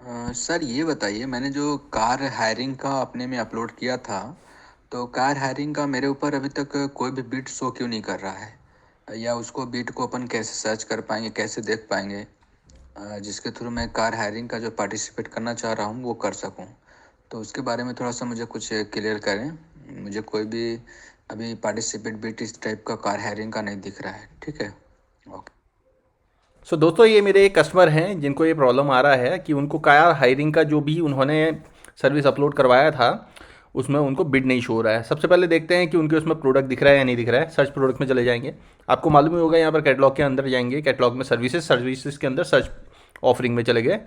Sir ये बताइए, मैंने जो कार हायरिंग का अपने में अपलोड किया था, तो कार हायरिंग का मेरे ऊपर अभी तक कोई भी बिट शो क्यों नहीं कर रहा है, या उसको बिट को अपन कैसे सर्च कर पाएंगे, कैसे देख पाएंगे जिसके थ्रू मैं कार हायरिंग का जो पार्टिसिपेट करना चाह रहा हूँ वो कर सकूँ। तो उसके बारे में थोड़ा सा मुझे कुछ क्लियर करें। मुझे कोई भी अभी पार्टिसिपेट बिट इस टाइप का कार हायरिंग का नहीं दिख रहा है। ठीक है, ओके। सो दोस्तों, ये मेरे एक कस्टमर हैं जिनको ये प्रॉब्लम आ रहा है कि उनको कार हायरिंग का जो भी उन्होंने सर्विस अपलोड करवाया था उसमें उनको बिड नहीं शो हो रहा है। सबसे पहले देखते हैं कि उनके उसमें प्रोडक्ट दिख रहा है या नहीं दिख रहा है। सर्च प्रोडक्ट में चले जाएंगे, आपको मालूम ही होगा, यहाँ पर कैटलॉग के अंदर जाएंगे, कैटलॉग में सर्विसेज, सर्विसेज के अंदर सर्च ऑफरिंग में चले गए।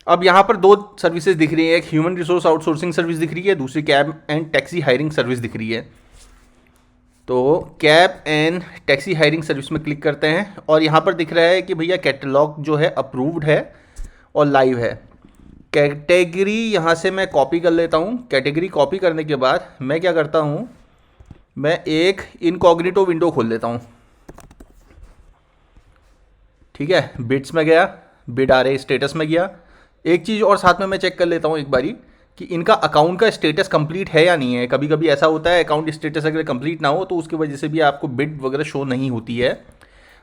अब यहाँ पर दो सर्विसेज दिख रही है, एक ह्यूमन रिसोर्स आउटसोर्सिंग सर्विस दिख रही है, दूसरी cab and taxi hiring service दिख रही है। तो cab and taxi hiring service में क्लिक करते हैं और यहाँ पर दिख रहा है कि भैया कैटलॉग जो है अप्रूव्ड है और लाइव है। कैटेगरी यहाँ से मैं कॉपी कर लेता हूँ। कैटेगरी कॉपी करने के बाद मैं क्या करता हूँ, मैं एक इनकॉग्निटो विंडो खोल लेता हूँ। ठीक है, बिट्स में गया, बिड आ रहे स्टेटस में गया। एक चीज़ और साथ में मैं चेक कर लेता हूँ एक बारी कि इनका अकाउंट का स्टेटस कंप्लीट है या नहीं है। कभी कभी ऐसा होता है अकाउंट स्टेटस अगर कंप्लीट ना हो तो उसकी वजह से भी आपको बिड वगैरह शो नहीं होती है।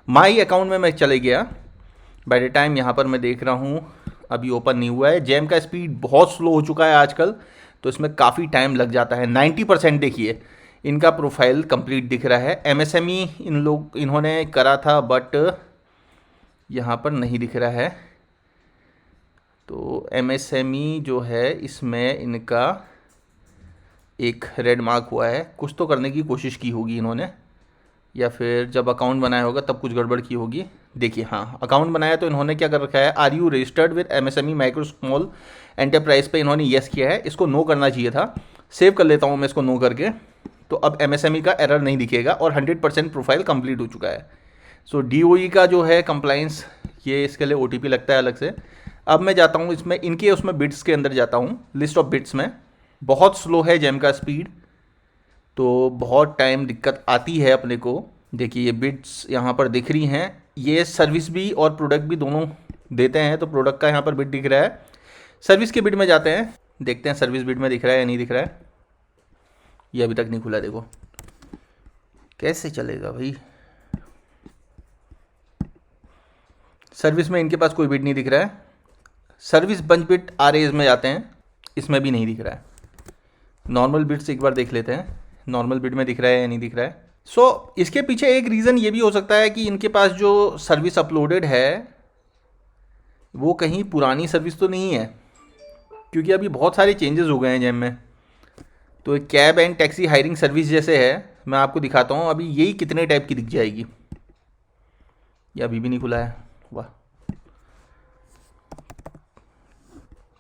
माई अकाउंट में मैं चले गया। बाय द टाइम यहाँ पर मैं देख रहा हूँ अभी ओपन नहीं हुआ है। जैम का स्पीड बहुत स्लो हो चुका है आजकल, तो इसमें काफ़ी टाइम लग जाता है। 90% देखिए इनका प्रोफाइल कंप्लीट दिख रहा है। एमएसएमई इन्होंने करा था बट यहाँ पर नहीं दिख रहा है। तो एमएसएमई जो है इसमें इनका एक रेड मार्क हुआ है। कुछ तो करने की कोशिश की होगी इन्होंने, या फिर जब अकाउंट बनाया होगा तब कुछ गड़बड़ की होगी। देखिए, हाँ, अकाउंट बनाया तो इन्होंने क्या कर रखा है, are you registered with MSME micro small enterprise पे इन्होंने येस किया है। इसको नो करना चाहिए था। सेव कर लेता हूँ मैं इसको नो करके। तो अब एमएसएमई का एरर नहीं दिखेगा और 100% प्रोफाइल कंप्लीट हो चुका है। सो डीओई का जो है कंप्लाइंस, ये इसके लिए ओटीपी लगता है अलग से। अब मैं जाता हूँ इसमें इनके उसमें बिट्स के अंदर जाता हूँ, लिस्ट ऑफ बिट्स में। बहुत स्लो है जैम का स्पीड, तो बहुत टाइम दिक्कत आती है अपने को। देखिए ये बिट्स यहाँ पर दिख रही हैं। ये सर्विस भी और प्रोडक्ट भी दोनों देते हैं, तो प्रोडक्ट का यहाँ पर बिट दिख रहा है। सर्विस के बिट में जाते हैं, देखते हैं सर्विस बिट में दिख रहा है या नहीं दिख रहा है। ये अभी तक नहीं खुला, देखो कैसे चलेगा भाई। सर्विस में इनके पास कोई बिट नहीं दिख रहा है। सर्विस बंच बिट आर एज में जाते हैं, इसमें भी नहीं दिख रहा है। नॉर्मल बिट्स एक बार देख लेते हैं, नॉर्मल बिट में दिख रहा है या नहीं दिख रहा है। इसके पीछे एक रीज़न ये भी हो सकता है कि इनके पास जो सर्विस अपलोडेड है वो कहीं पुरानी सर्विस तो नहीं है, क्योंकि अभी बहुत सारे चेंजेस हो गए हैं जैम में। तो एक cab and taxi hiring service जैसे है, मैं आपको दिखाता हूँ अभी यही कितने टाइप की दिख जाएगी। ये अभी भी नहीं खुला है, वाह।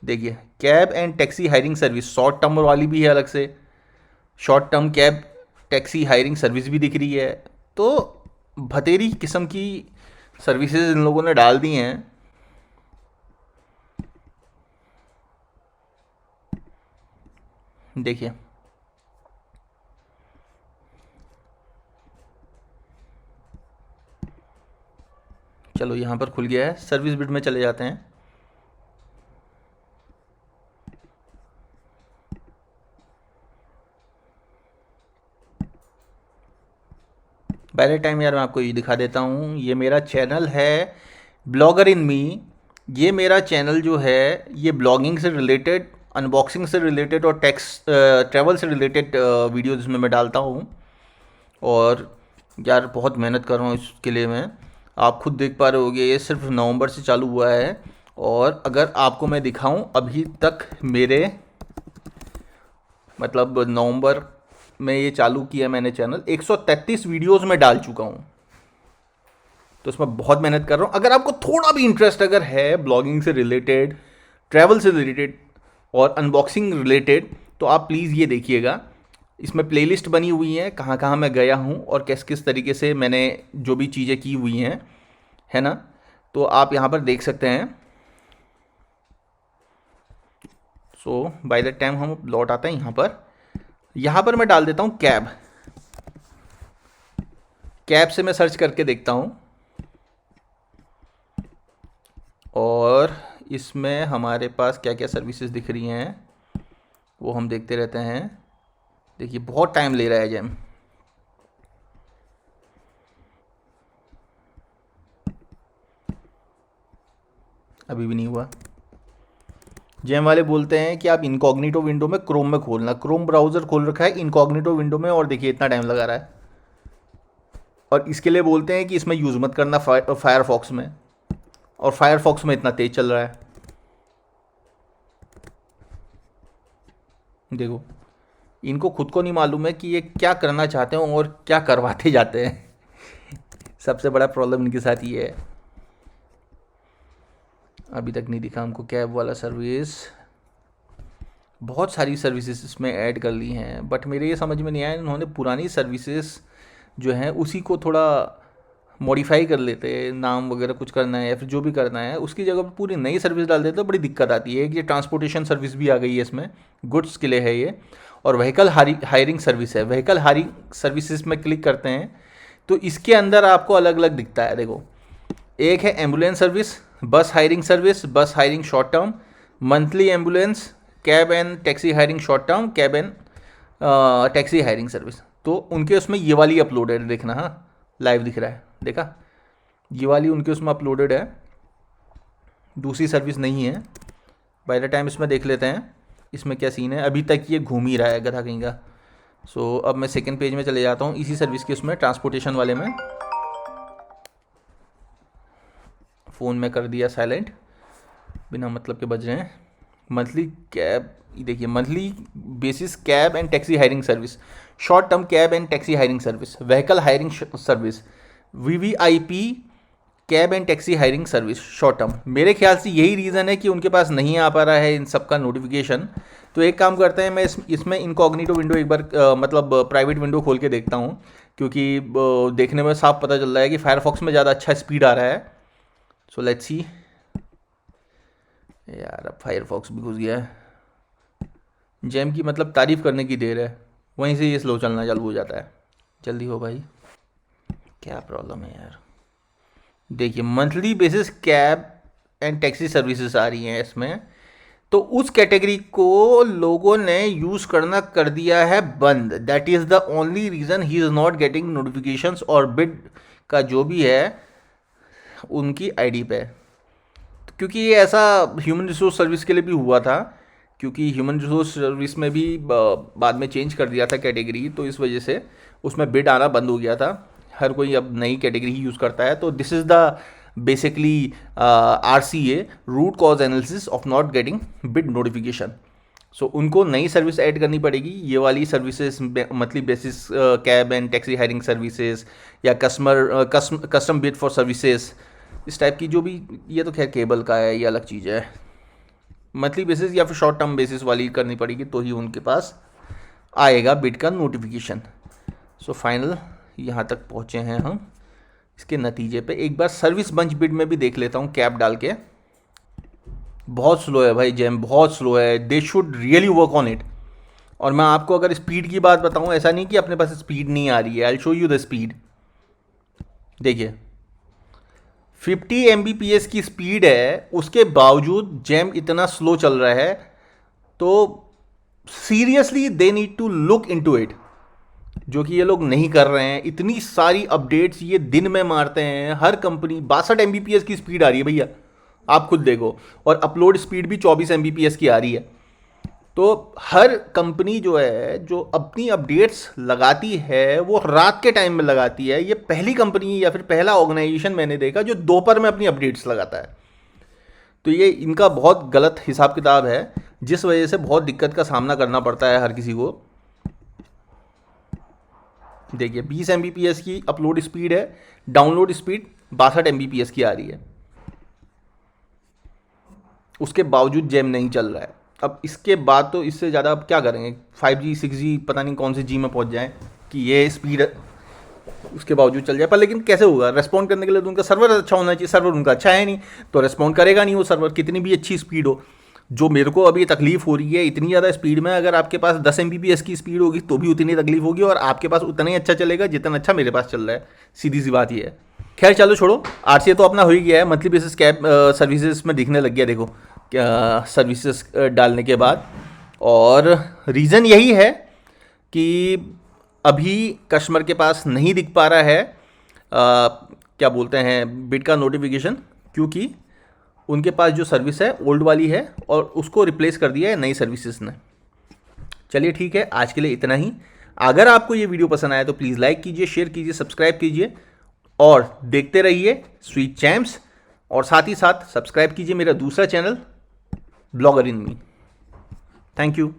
देखिए cab and taxi hiring service, short term वाली भी है अलग से, short term cab taxi hiring service भी दिख रही है। तो भतेरी किस्म की सर्विसेज इन लोगों ने डाल दी हैं। देखिए चलो यहाँ पर खुल गया है, सर्विस बिट में चले जाते हैं। बाय द टाइम यार मैं आपको ये दिखा देता हूँ, ये मेरा चैनल है ब्लॉगर इन मी। ये मेरा चैनल जो है ये ब्लॉगिंग से रिलेटेड, अनबॉक्सिंग से रिलेटेड और टैक्स ट्रैवल से रिलेटेड वीडियोज़ इसमें मैं डालता हूँ। और यार बहुत मेहनत कर रहा हूँ इसके लिए मैं। आप खुद देख पा रहे होगे ये सिर्फ नवंबर से चालू हुआ है, और अगर आपको मैं दिखाऊं अभी तक मेरे, मतलब नवंबर में ये चालू किया मैंने चैनल, 133 वीडियोस में डाल चुका हूँ। तो इसमें बहुत मेहनत कर रहा हूँ। अगर आपको थोड़ा भी इंटरेस्ट अगर है ब्लॉगिंग से रिलेटेड, ट्रैवल से रिलेटेड और अनबॉक्सिंग रिलेटेड, तो आप प्लीज़ ये देखिएगा। इसमें प्लेलिस्ट बनी हुई है कहाँ कहाँ मैं गया हूँ और किस किस तरीके से मैंने जो भी चीज़ें की हुई हैं, है ना। तो आप यहाँ पर देख सकते हैं। बाय द टाइम हम लौट आते हैं यहाँ पर मैं डाल देता हूँ कैब। कैब से मैं सर्च करके देखता हूँ, और इसमें हमारे पास क्या क्या सर्विसेज दिख रही हैं वो हम देखते रहते हैं। देखिए बहुत टाइम ले रहा है जैम। अभी भी नहीं हुआ। जैम वाले बोलते हैं कि आप इनकॉग्निटो विंडो में क्रोम में खोलना। क्रोम ब्राउज़र खोल रखा है इनकॉग्निटो विंडो में, और देखिए इतना टाइम लगा रहा है। और इसके लिए बोलते हैं कि इसमें यूज़ मत करना फायरफॉक्स में, और फायरफॉक्स में इतना तेज़ चल रहा है। देखो इनको खुद को नहीं मालूम है कि ये क्या करना चाहते हैं और क्या करवाते जाते हैं। सबसे बड़ा प्रॉब्लम इनके साथ ये है। अभी तक नहीं दिखा हमको कैब वाला सर्विस। बहुत सारी सर्विसेज इसमें ऐड कर ली हैं, बट मेरे ये समझ में नहीं आया इन्होंने पुरानी सर्विसेज जो हैं उसी को थोड़ा मॉडिफाई कर लेते, नाम वगैरह कुछ करना है या फिर जो भी करना है उसकी जगह पर पूरी नई सर्विस डाल देते तो बड़ी दिक्कत आती है। एक ये ट्रांसपोर्टेशन सर्विस भी आ गई है इसमें, गुड्स के लिए है ये, और व्हीकल हायरिंग सर्विस है। व्हीकल हायरिंग सर्विसेज में क्लिक करते हैं तो इसके अंदर आपको अलग अलग दिखता है। देखो एक है एम्बुलेंस सर्विस, बस हायरिंग सर्विस, बस hiring short term, monthly ambulance, cab and taxi hiring short term, cab and taxi hiring service. तो उनके उसमें ये वाली अपलोडेड है, देखना। हाँ लाइव दिख रहा है, देखा, ये वाली उनके उसमें अपलोडेड है, दूसरी सर्विस नहीं है। बाय द टाइम इसमें देख लेते हैं इसमें क्या सीन है। अभी तक ये घूम ही रहा है गधा कहीं का। सो अब मैं सेकंड पेज में चले जाता हूँ इसी सर्विस के उसमें, ट्रांसपोर्टेशन वाले में। फ़ोन में कर दिया साइलेंट, बिना मतलब के बज रहे हैं। मंथली कैब, देखिए monthly basis cab and taxi hiring service, short term cab and taxi hiring service, vehicle hiring service, VVIP cab and taxi hiring service short term. मेरे ख्याल से यही रीज़न है कि उनके पास नहीं आ पा रहा है इन सब का नोटिफिकेशन। तो एक काम करते हैं, मैं इसमें इनकॉग्निटो विंडो एक बार मतलब प्राइवेट विंडो खोल के देखता हूँ, क्योंकि देखने में साफ पता चल रहा है कि फायरफॉक्स में ज़्यादा अच्छा स्पीड आ रहा है। So let's see. यार अब फायरफॉक्स भी घुस गया है। जैम की मतलब तारीफ़ करने की देर है, वहीं से ये स्लो चलना चालू हो जाता है। जल्दी हो भाई, क्या प्रॉब्लम है यार। देखिए monthly basis cab and taxi services आ रही हैं इसमें, तो उस कैटेगरी को लोगों ने यूज़ करना कर दिया है बंद। That is the only reason he is not getting notifications और बिड का जो भी है उनकी आईडी पे। क्योंकि ये ऐसा ह्यूमन रिसोर्स सर्विस के लिए भी हुआ था, क्योंकि ह्यूमन रिसोर्स सर्विस में भी बाद में चेंज कर दिया था कैटेगरी, तो इस वजह से उसमें बिड आना बंद हो गया था। हर कोई अब नई कैटेगरी ही यूज़ करता है। तो this is the basically RCA, root cause analysis of not getting bid notification. So उनको नई सर्विस ऐड करनी पड़ेगी। ये वाली services monthly basis cab and taxi hiring services या कस्टम बिड फॉर सर्विसेज, इस टाइप की जो भी, ये तो खैर केबल का है, ये अलग चीज़ है। मंथली बेसिस या फिर शॉर्ट टर्म बेसिस वाली करनी पड़ेगी तो ही उनके पास आएगा बिड का नोटिफिकेशन। सो फाइनल यहाँ तक पहुँचे हैं हम। इसके नतीजे पे एक बार सर्विस बंच बिड में भी देख लेता हूँ कैब डाल के। बहुत स्लो है भाई जैम, बहुत स्लो है। They should really work on it. और मैं आपको अगर स्पीड की बात बताऊँ, ऐसा नहीं कि अपने पास स्पीड नहीं आ रही है। I show you the speed. देखिए 50 Mbps की स्पीड है, उसके बावजूद जैम इतना स्लो चल रहा है। तो seriously they need to look into it, जो कि ये लोग नहीं कर रहे हैं। इतनी सारी अपडेट्स ये दिन में मारते हैं। हर कंपनी 62 Mbps की स्पीड आ रही है भैया, आप खुद देखो। और अपलोड स्पीड भी 24 Mbps की आ रही है। तो हर कंपनी जो है, जो अपनी अपडेट्स लगाती है वो रात के टाइम में लगाती है। ये पहली कंपनी या फिर पहला ऑर्गेनाइजेशन मैंने देखा जो दोपहर में अपनी अपडेट्स लगाता है। तो ये इनका बहुत गलत हिसाब किताब है, जिस वजह से बहुत दिक्कत का सामना करना पड़ता है हर किसी को। देखिए 20 Mbps की अपलोड स्पीड है, डाउनलोड स्पीड 62 Mbps की आ रही है, उसके बावजूद जैम नहीं चल रहा है। अब इसके बाद तो इससे ज़्यादा अब क्या करेंगे, 5G 6G पता नहीं कौन से जी में पहुंच जाए कि ये स्पीड उसके बावजूद चल जाए। पर लेकिन कैसे होगा, रेस्पॉन्ड करने के लिए तो उनका सर्वर अच्छा होना चाहिए। सर्वर उनका अच्छा है नहीं तो रेस्पॉन्ड करेगा नहीं वो सर्वर, कितनी भी अच्छी स्पीड हो। जो मेरे को अभी तकलीफ हो रही है इतनी ज़्यादा स्पीड में, अगर आपके पास 10 Mbps की स्पीड होगी तो भी उतनी तकलीफ होगी, और आपके पास उतना ही अच्छा चलेगा जितना अच्छा मेरे पास चल रहा है। सीधी सी बात ये है। खैर चलो छोड़ो, आरसीए तो अपना हो ही गया है। मंथली बेसिस कैब सर्विसेज में दिखने लग गया, देखो क्या सर्विसेज डालने के बाद। और रीज़न यही है कि अभी कस्टमर के पास नहीं दिख पा रहा है क्या बोलते हैं बिड का नोटिफिकेशन, क्योंकि उनके पास जो सर्विस है ओल्ड वाली है और उसको रिप्लेस कर दिया है नई सर्विसेज ने। चलिए ठीक है, आज के लिए इतना ही। अगर आपको ये वीडियो पसंद आया तो प्लीज़ लाइक कीजिए, शेयर कीजिए, सब्सक्राइब कीजिए और देखते रहिए स्वीट चैम्प्स। और साथ ही साथ सब्सक्राइब कीजिए मेरा दूसरा channel blogger in me. Thank you.